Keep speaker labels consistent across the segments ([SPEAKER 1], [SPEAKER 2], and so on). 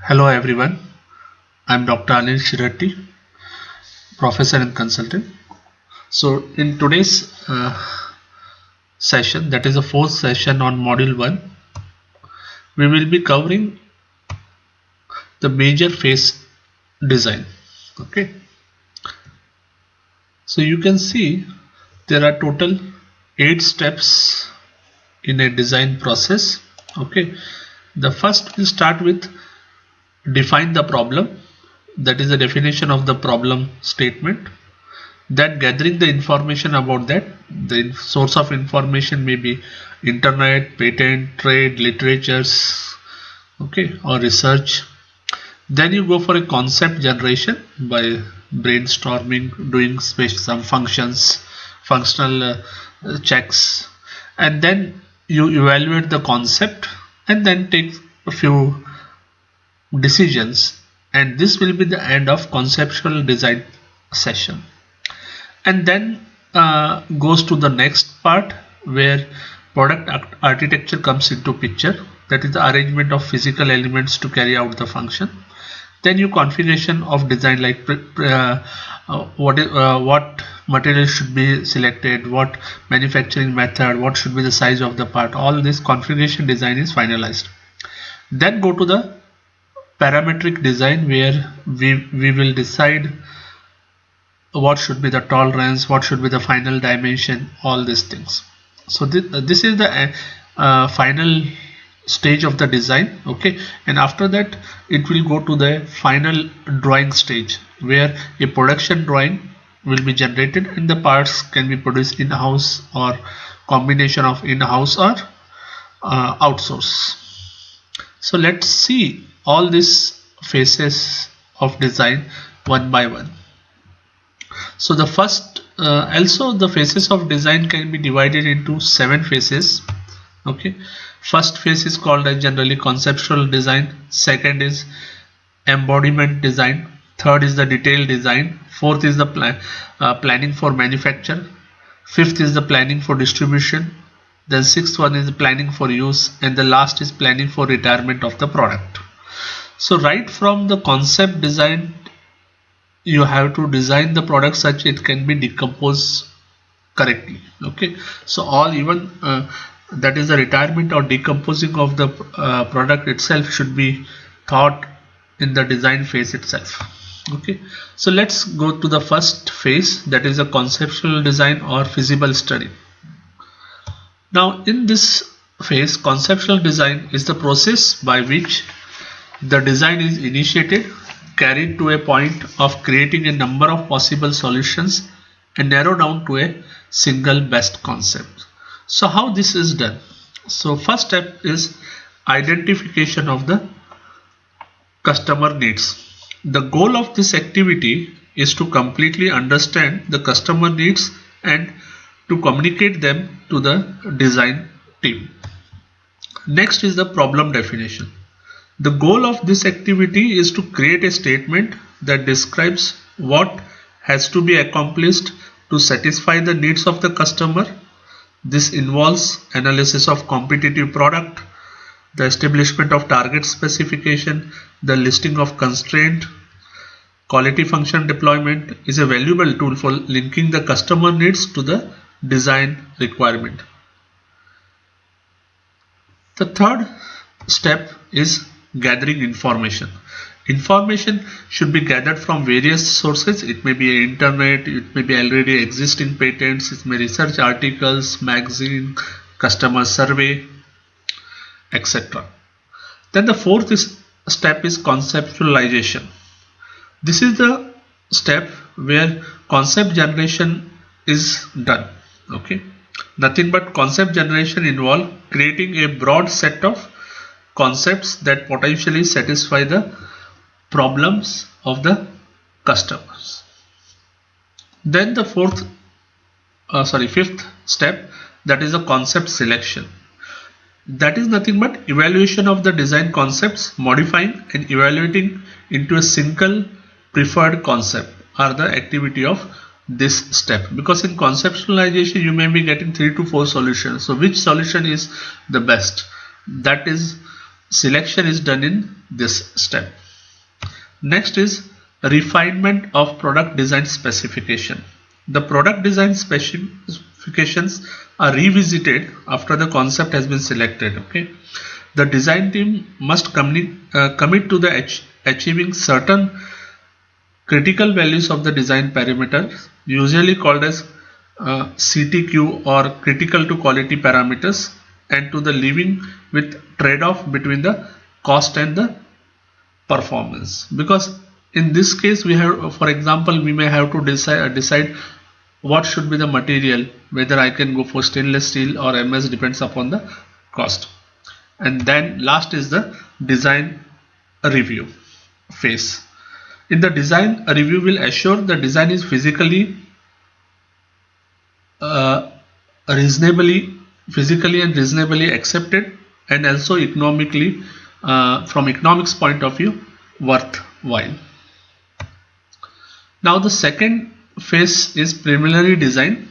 [SPEAKER 1] Hello everyone, I'm Dr. Anil Shirati, professor and consultant. So in today's session, that is the fourth session on module 1, we will be covering the major phase design. Okay, so you can see there are total 8 steps in a design process. Okay, the first will start with define the problem, that is the definition of the problem statement. Then gathering the information about that, the source of information may be internet, patent, trade, literatures, okay, or research. Then you go for a concept generation by brainstorming, doing some functions, functional checks, and then you evaluate the concept and then take a few decisions, and this will be the end of conceptual design session. And then goes to the next part where product architecture comes into picture, that is the arrangement of physical elements to carry out the function. Then your configuration of design, like what material should be selected, what manufacturing method, what should be the size of the part. All this configuration design is finalized. Then go to the parametric design where we will decide what should be the tolerance, what should be the final dimension, all these things. So this is the final stage of the design. Okay, and after that it will go to the final drawing stage where a production drawing will be generated and the parts can be produced in-house or combination of in-house or outsource. So let's see all these phases of design one by one. So the first also the phases of design can be divided into 7 phases. Okay, first phase is called as generally conceptual design, second is embodiment design, third is the detailed design, fourth is the planning for manufacture, fifth is the planning for distribution, then sixth one is the planning for use, and the last is planning for retirement of the product. So right from the concept design, you have to design the product such it can be decomposed correctly. Okay, so all even that is the retirement or decomposing of the product itself should be thought in the design phase itself. Okay, so let's go to the first phase, that is a conceptual design or feasible study. Now in this phase, conceptual design is the process by which the design is initiated, carried to a point of creating a number of possible solutions and narrow down to a single best concept. So how this is done? So first step is identification of the customer needs. The goal of this activity is to completely understand the customer needs and to communicate them to the design team. Next is the problem definition. The goal of this activity is to create a statement that describes what has to be accomplished to satisfy the needs of the customer. This involves analysis of competitive product, the establishment of target specification, the listing of constraint. Quality function deployment is a valuable tool for linking the customer needs to the design requirement. The third step is gathering information. Information should be gathered from various sources. It may be internet, it may be already existing patents, it may research articles, magazine, customer survey, etc. Then the fourth step is conceptualization. This is the step where concept generation is done. Okay, nothing but concept generation involve creating a broad set of concepts that potentially satisfy the problems of the customers. Then the fifth step, that is a concept selection. That is nothing but evaluation of the design concepts, modifying and evaluating into a single preferred concept are the activity of this step, because in conceptualization you may be getting 3 to 4 solutions. So which solution is the best, that is selection is done in this step. Next is refinement of product design specification. The product design specifications are revisited after the concept has been selected. Okay, the design team must commit to the achieving certain critical values of the design parameter, usually called as CTQ or critical to quality parameters, and to the living with trade-off between the cost and the performance. Because in this case we have, for example, we may have to decide what should be the material, whether I can go for stainless steel or MS, depends upon the cost. And then last is the design review phase. In the design, a review will assure the design is physically and reasonably accepted, and also economically, from economics point of view, worthwhile. Now the second phase is preliminary design,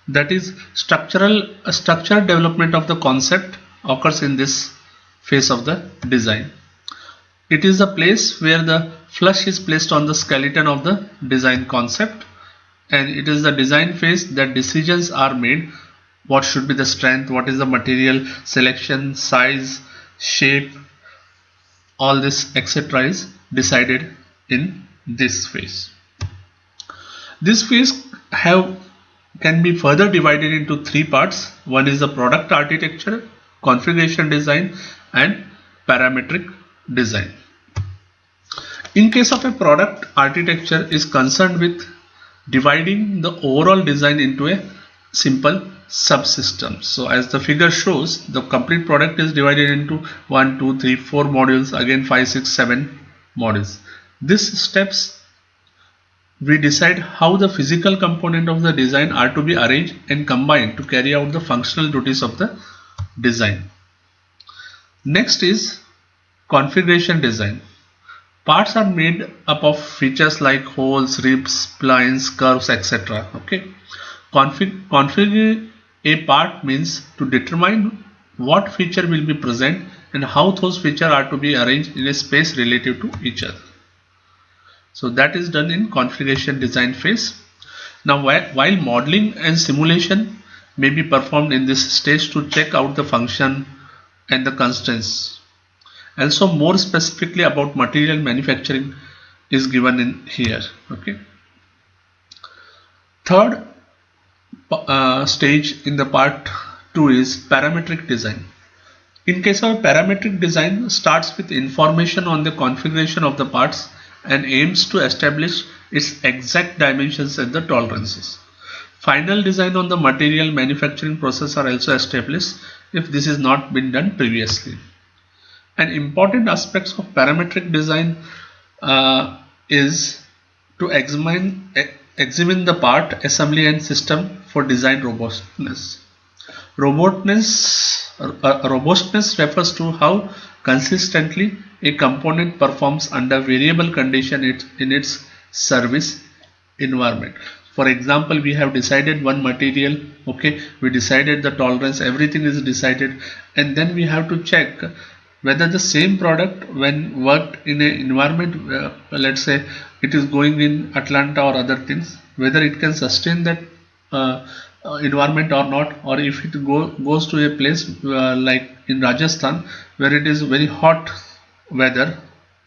[SPEAKER 1] that is structural development of the concept occurs in this phase of the design. It is a place where the flesh is placed on the skeleton of the design concept, and it is the design phase that decisions are made. What should be the strength, what is the material selection, size, shape, all this etc. is decided in this phase. This phase can be further divided into three parts. One is the product architecture, configuration design, and parametric design. In case of a product, architecture is concerned with dividing the overall design into a simple subsystem. So as the figure shows, the complete product is divided into 1, 2, 3, 4 modules, again 5, 6, 7 modules. These steps we decide how the physical component of the design are to be arranged and combined to carry out the functional duties of the design. Next is configuration design. Parts are made up of features like holes, ribs, splines, curves, etc. Okay. Configure a part means to determine what feature will be present and how those features are to be arranged in a space relative to each other. So that is done in configuration design phase. Now while modeling and simulation may be performed in this stage to check out the function and the constraints. Also more specifically about material manufacturing is given in here. Okay. Third stage in the part 2 is parametric design. In case of parametric design, starts with information on the configuration of the parts and aims to establish its exact dimensions and the tolerances. Final design on the material manufacturing process are also established if this is not been done previously. An important aspects of parametric design is to examine the part, assembly and system for design robustness. Robustness refers to how consistently a component performs under variable condition in its service environment. For example, we have decided one material, okay, we decided the tolerance, everything is decided, and then we have to check whether the same product when worked in an environment, let's say it is going in Atlanta or other things, whether it can sustain that environment or not, or if it goes to a place like in Rajasthan where it is very hot weather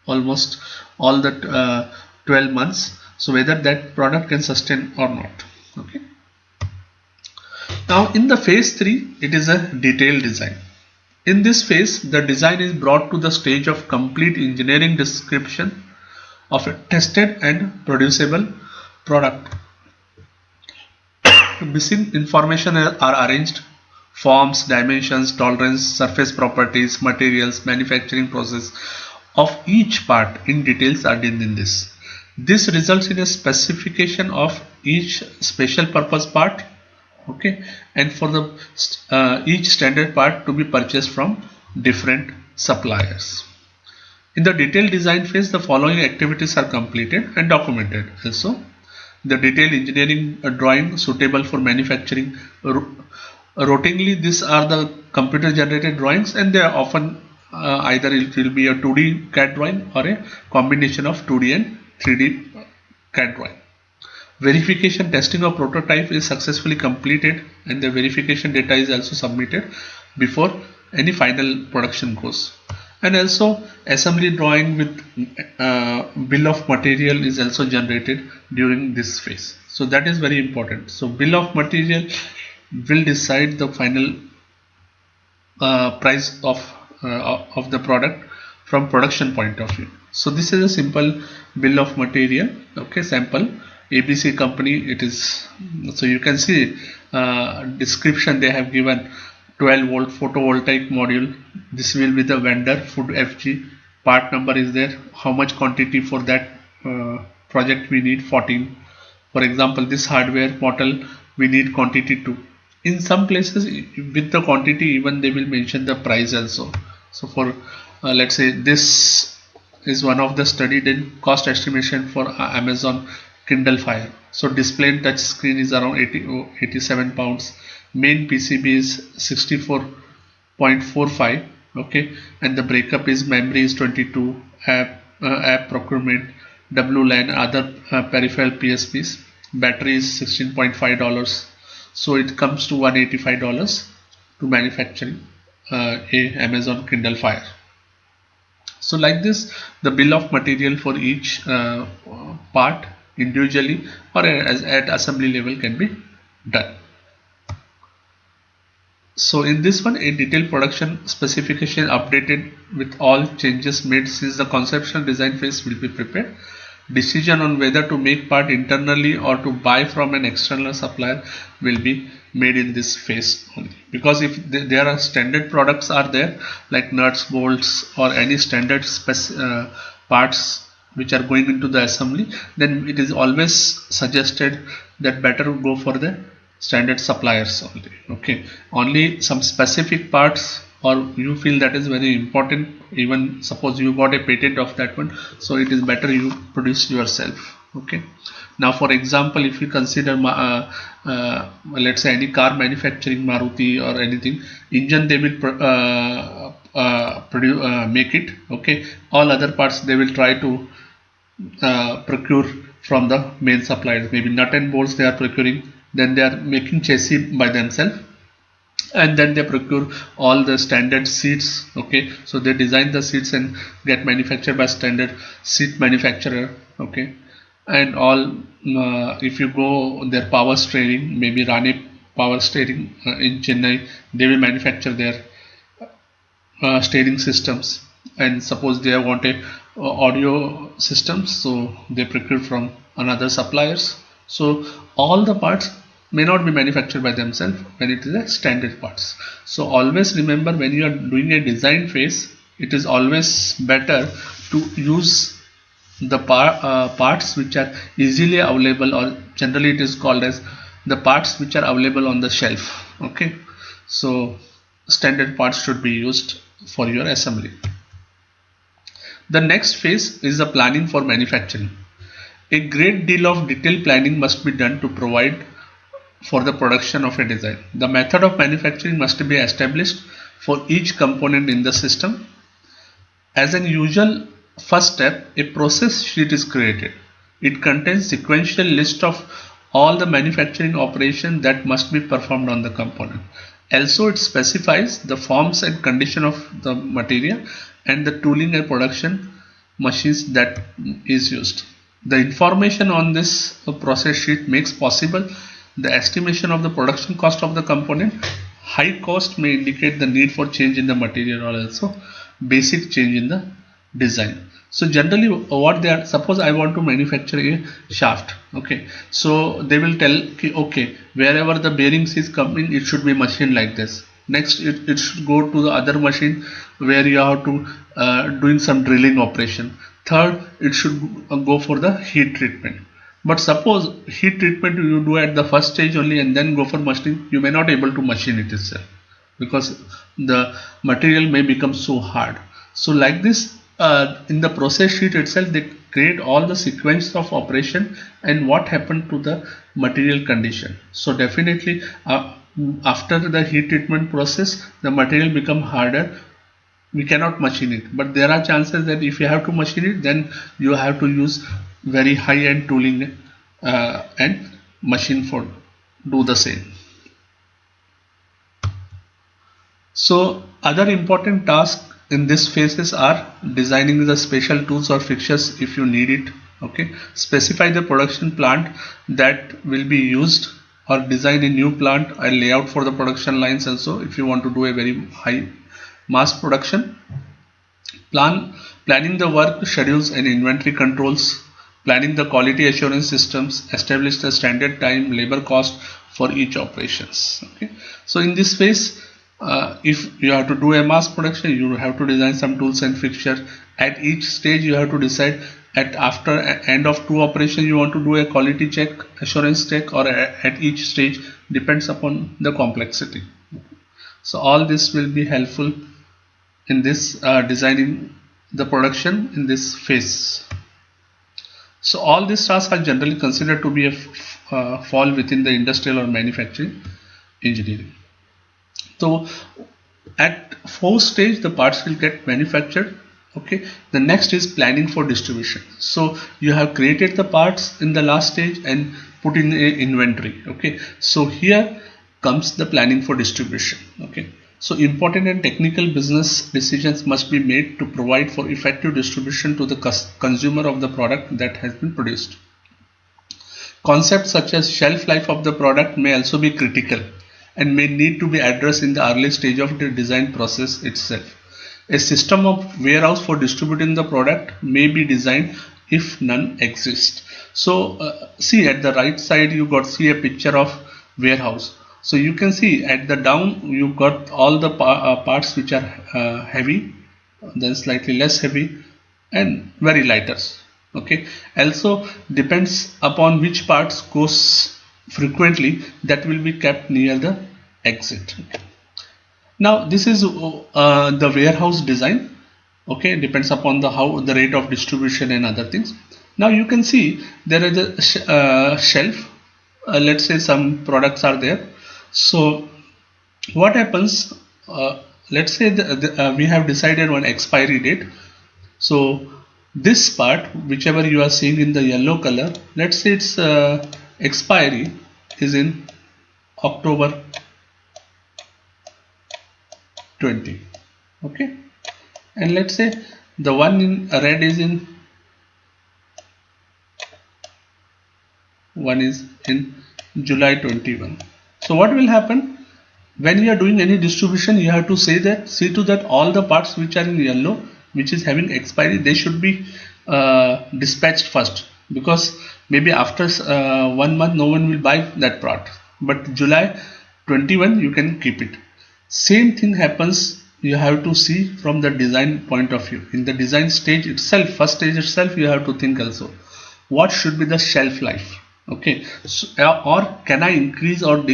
[SPEAKER 1] almost all the 12 months, so whether that product can sustain or not. Okay. Now in the phase 3, it is a detailed design. In this phase, the design is brought to the stage of complete engineering description of a tested and producible product. Missing information are arranged: forms, dimensions, tolerance, surface properties, materials, manufacturing process of each part in details are done in this. This results in a specification of each special purpose part, okay, and for the each standard part to be purchased from different suppliers. In the detailed design phase, the following activities are completed and documented. Also, the detailed engineering drawing suitable for manufacturing. Routinely, these are the computer generated drawings, and they are often either it will be a 2D CAD drawing or a combination of 2D and 3D CAD drawing. Verification testing of prototype is successfully completed and the verification data is also submitted before any final production goes. And also assembly drawing with bill of material is also generated during this phase. So that is very important. So bill of material will decide the final price of the product from production point of view. So this is a simple bill of material. Okay, sample ABC company. It is, so you can see description they have given 12 volt photovoltaic module. This will be the vendor, Food FG. Part number is there. How much quantity for that project we need? 14. For example, this hardware model we need quantity 2. In some places with the quantity even they will mention the price also. So for let's say this is one of the studied in cost estimation for Amazon Kindle Fire. So display and touch screen is around 87 pounds. Main PCB is 64.45. Okay, and the breakup is memory is 22, app procurement, WLAN, other peripheral PSPs. Battery is $16.5. So it comes to $185 to manufacturing a Amazon Kindle Fire. So like this, the bill of material for each part individually or as at assembly level can be done. So in this one, a detailed production specification updated with all changes made since the conceptual design phase will be prepared. Decision on whether to make part internally or to buy from an external supplier will be made in this phase only. Because if there are standard products are there like nuts, bolts or any standard parts which are going into the assembly, then it is always suggested that better go for the standard suppliers only. Okay, only some specific parts or you feel that is very important, even suppose you got a patent of that one, so it is better you produce yourself. Okay, now for example, if you consider let's say any car manufacturing, Maruti or anything, engine they will make it. Okay, all other parts they will try to procure from the main suppliers. Maybe nut and bolts they are procuring, then they are making chassis by themselves, and then they procure all the standard seats. Okay, so they design the seats and get manufactured by standard seat manufacturer. Okay, and all if you go their power steering, maybe Rane power steering in Chennai, they will manufacture their steering systems. And suppose they want a audio systems, so they procure from another suppliers. So all the parts may not be manufactured by themselves when it is a standard parts. So always remember, when you are doing a design phase, it is always better to use the parts which are easily available, or generally it is called as the parts which are available on the shelf. Okay, so standard parts should be used for your assembly. The next phase is the planning for manufacturing. A great deal of detailed planning must be done to provide for the production of a design. The method of manufacturing must be established for each component in the system. As an usual first step, a process sheet is created. It contains sequential list of all the manufacturing operations that must be performed on the component. Also, it specifies the forms and condition of the material and the tooling and production machines that is used. The information on this process sheet makes possible the estimation of the production cost of the component. High cost may indicate the need for change in the material or also basic change in the design. So generally what they are, suppose I want to manufacture a shaft. Okay, so they will tell, okay, wherever the bearings is coming, it should be machined like this. Next it should go to the other machine where you have to doing some drilling operation. Third, it should go for the heat treatment. But suppose heat treatment you do at the first stage only and then go for machining, you may not able to machine it itself because the material may become so hard. So like this, in the process sheet itself, they create all the sequence of operation and what happened to the material condition. So definitely after the heat treatment process, the material become harder we cannot machine it, but there are chances that if you have to machine it, then you have to use very high-end tooling and machine for do the same. So other important tasks in this phases are designing the special tools or fixtures if you need it. Okay, specify the production plant that will be used, or design a new plant and layout for the production lines also if you want to do a very high mass production. Planning the work schedules and inventory controls, planning the quality assurance systems, establish the standard time, labor cost for each operations. Okay, so in this phase, if you have to do a mass production, you have to design some tools and fixture. At each stage, you have to decide at after end of two operations, you want to do a quality check, assurance check, or at each stage depends upon the complexity. So all this will be helpful in this designing the production in this phase. So all these tasks are generally considered to be a fall within the industrial or manufacturing engineering. So at fourth stage, the parts will get manufactured. Okay, the next is planning for distribution. So you have created the parts in the last stage and put in a inventory. Okay, so here comes the planning for distribution. Okay, so important and technical business decisions must be made to provide for effective distribution to the consumer of the product that has been produced. Concepts such as shelf life of the product may also be critical and may need to be addressed in the early stage of the design process itself. A system of warehouse for distributing the product may be designed if none exist. So see at the right side you got see a picture of warehouse. So you can see at the down you got all the parts which are heavy, then slightly less heavy, and very lighters. Okay, also depends upon which parts goes frequently, that will be kept near the exit. Now this is the warehouse design. Okay, depends upon the how the rate of distribution and other things. Now you can see there is a shelf. Let's say some products are there. So what happens, let's say we have decided one expiry date. So this part, whichever you are seeing in the yellow color, let's say its expiry is in October 20. Okay, and let's say the one in red is in July 21. So what will happen when you are doing any distribution? You have to see to that all the parts which are in yellow, which is having expiry, they should be dispatched first, because maybe after 1 month no one will buy that part, but July 21 you can keep it. Same thing happens, you have to see from the design point of view. In the design stage itself, first stage itself, you have to think also what should be the shelf life. Okay, so, or can I increase or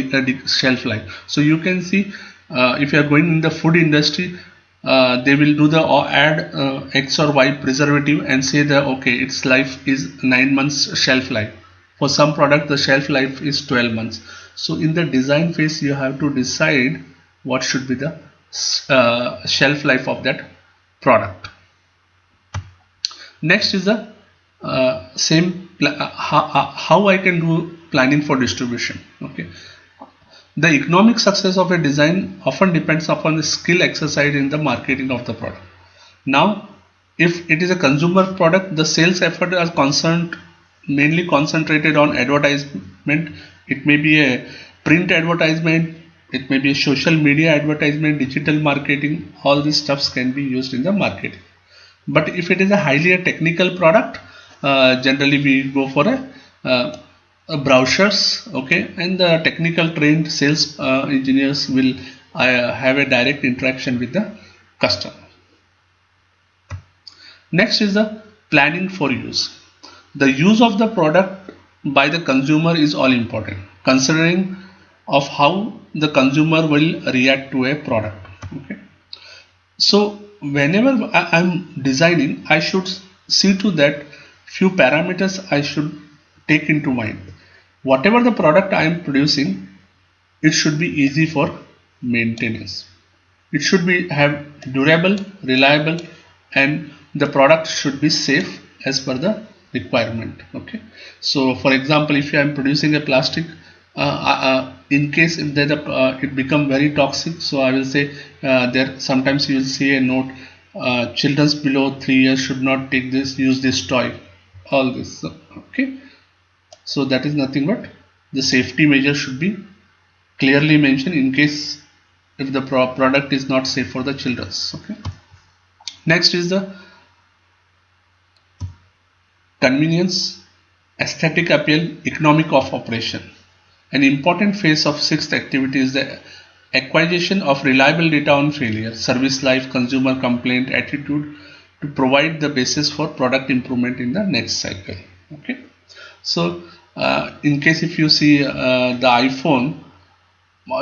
[SPEAKER 1] shelf life? So you can see if you are going in the food industry, they will do the add X or Y preservative and say that okay, its life is 9 months shelf life. For some product the shelf life is 12 months. So in the design phase you have to decide what should be the shelf life of that product. Next is the how I can do planning for distribution. Okay, the economic success of a design often depends upon the skill exercised in the marketing of the product. Now if it is a consumer product, the sales effort are mainly concentrated on advertisement. It may be a print advertisement, it may be a social media advertisement, digital marketing. All these stuffs can be used in the marketing. But if it is a highly technical product, generally we go for a brochures. Okay, and the technical trained sales engineers will have a direct interaction with the customer. Next is the planning for use. The use of the product by the consumer is all important, considering of how the consumer will react to a product. Okay, so whenever I am designing, I should see to that few parameters I should take into mind. Whatever the product I am producing, it should be easy for maintenance. It should be have durable, reliable, and the product should be safe as per the requirement. Okay, so for example, if I am producing a plastic, in case if that it become very toxic, so I will say there sometimes you will see a note, children's below 3 years should not take this, use this toy, all this. Okay, so that is nothing but the safety measure should be clearly mentioned in case if the product is not safe for the children. Okay, next is the convenience, aesthetic appeal, economic of operation. An important phase of sixth activity is the acquisition of reliable data on failure, service life, consumer complaint, attitude to provide the basis for product improvement in the next cycle. Okay, so in case if you see the iPhone,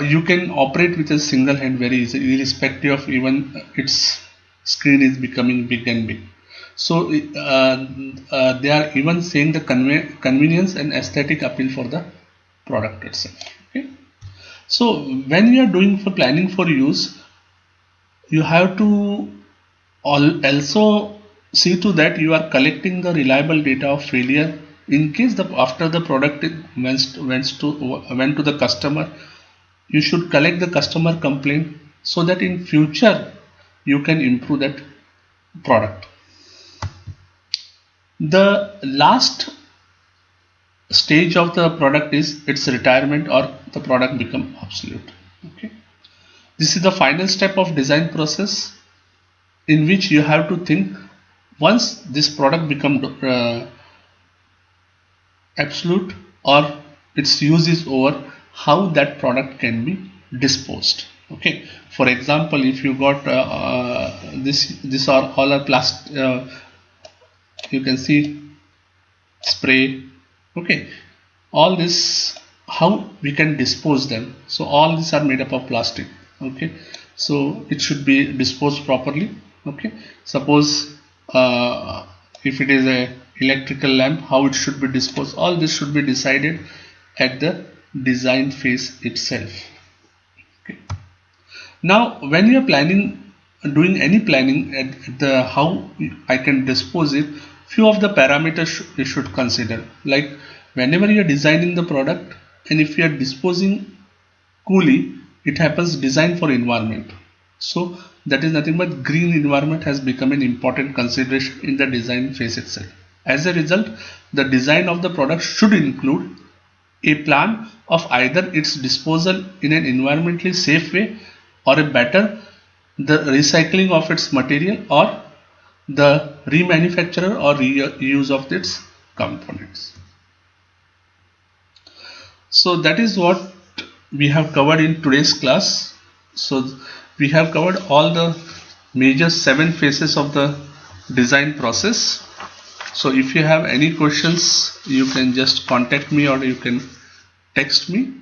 [SPEAKER 1] you can operate with a single hand very easily, irrespective of even its screen is becoming big and big. So they are even saying the convenience and aesthetic appeal for the product itself. Okay, so when you are doing for planning for use, you have to also see to that you are collecting the reliable data of failure in case the after the product went to the customer. You should collect the customer complaint so that in future you can improve that product. The last stage of the product is its retirement or the product become obsolete. Okay, this is the final step of design process in which you have to think once this product become absolute or its use is over, how that product can be disposed. Okay, for example, if you got this are all are plastic, you can see spray. Okay, all this how we can dispose them. So all these are made up of plastic. Okay, so it should be disposed properly. Okay, suppose if it is a electrical lamp, how it should be disposed, all this should be decided at the design phase itself. Okay, now when you are planning, doing any planning at the how I can dispose it, few of the parameters you should consider, like whenever you are designing the product and if you are disposing coolly, it happens design for environment. So that is nothing but green environment has become an important consideration in the design phase itself. As a result, the design of the product should include a plan of either its disposal in an environmentally safe way or a better the recycling of its material or the remanufacture or reuse of its components. So that is what we have covered in today's class. So we have covered all the major 7 phases of the design process. So if you have any questions, you can just contact me or you can text me.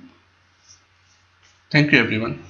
[SPEAKER 1] Thank you everyone.